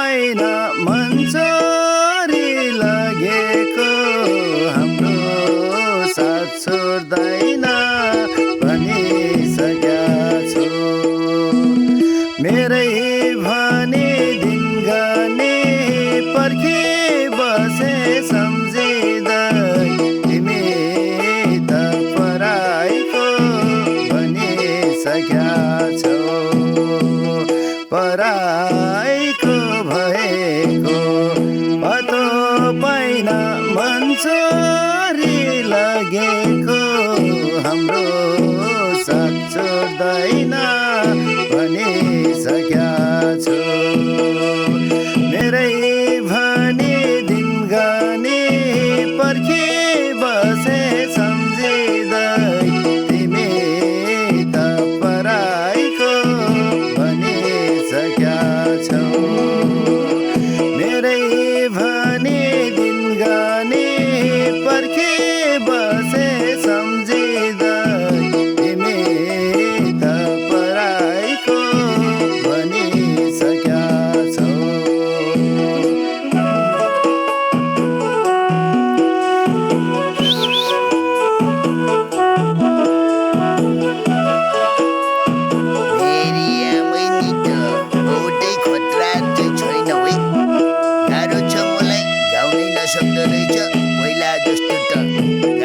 पाइन मन चोरी लगेको हाम्रो साथ छोड्दैन भनिसक्या छु मेरै भने दिन गर्ने पर्खी बसे सम्झिँदै तिमी त पराइको भनिसक्या छौ पराइको भएको पत्तो पाइन मन चोरी लगेको हाम्रो साथ छोड्दैन भनिसक्या छु मेरै भने दिन गाने पर्खी बसे सम्झिँदै तिमी त पराइको भनिसक्या छौ मेरै भने दिन गाने पर्खी बसे सम्झिँदै तिमी त पराइको भनिसक्या छौ सक्दो रहेछ पहिला जस्तो त